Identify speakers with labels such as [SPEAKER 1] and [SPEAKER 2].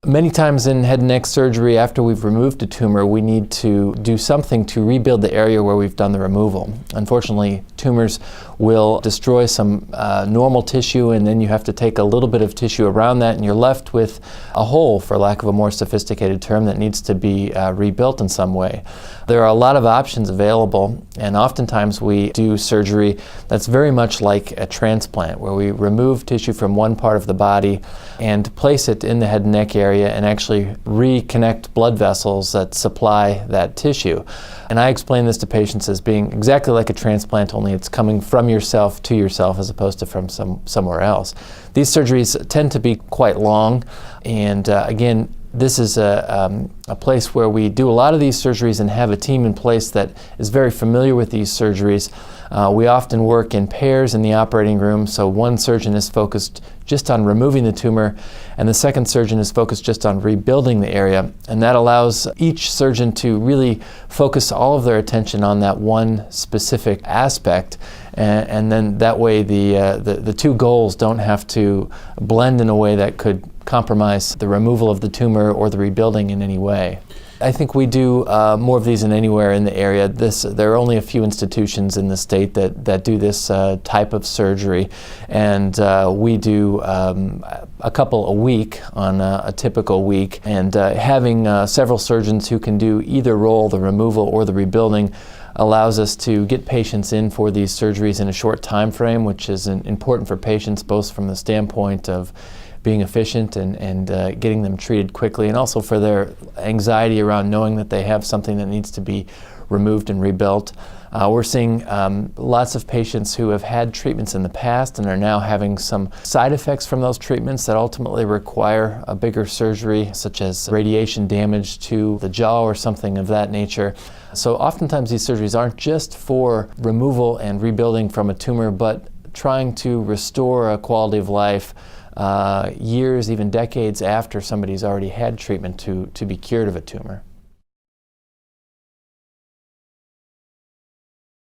[SPEAKER 1] Many times in head and neck surgery, after we've removed a tumor, we need to do something to rebuild the area where we've done the removal. Unfortunately, tumors will destroy some normal tissue, and then you have to take a little bit of tissue around that, and you're left with a hole, for lack of a more sophisticated term, that needs to be rebuilt in some way. There are a lot of options available, and oftentimes we do surgery that's very much like a transplant, where we remove tissue from one part of the body and place it in the head and neck area and actually reconnect blood vessels that supply that tissue. And I explain this to patients as being exactly like a transplant, only it's coming from yourself to yourself as opposed to from somewhere else. These surgeries tend to be quite long, and again, this is a place where we do a lot of these surgeries and have a team in place that is very familiar with these surgeries. We often work in pairs in the operating room, so one surgeon is focused just on removing the tumor and the second surgeon is focused just on rebuilding the area, and that allows each surgeon to really focus all of their attention on that one specific aspect, and then that way the two goals don't have to blend in a way that could compromise the removal of the tumor or the rebuilding in any way. I think we do more of these than anywhere in the area. There are only a few institutions in the state that do this type of surgery, and we do a couple a week on a typical week, and having several surgeons who can do either role, the removal or the rebuilding, allows us to get patients in for these surgeries in a short time frame, which is important for patients both from the standpoint of being efficient and getting them treated quickly, and also for their anxiety around knowing that they have something that needs to be removed and rebuilt. We're seeing lots of patients who have had treatments in the past and are now having some side effects from those treatments that ultimately require a bigger surgery, such as radiation damage to the jaw or something of that nature. So oftentimes these surgeries aren't just for removal and rebuilding from a tumor, but trying to restore a quality of life years, even decades after somebody's already had treatment to be cured of a tumor.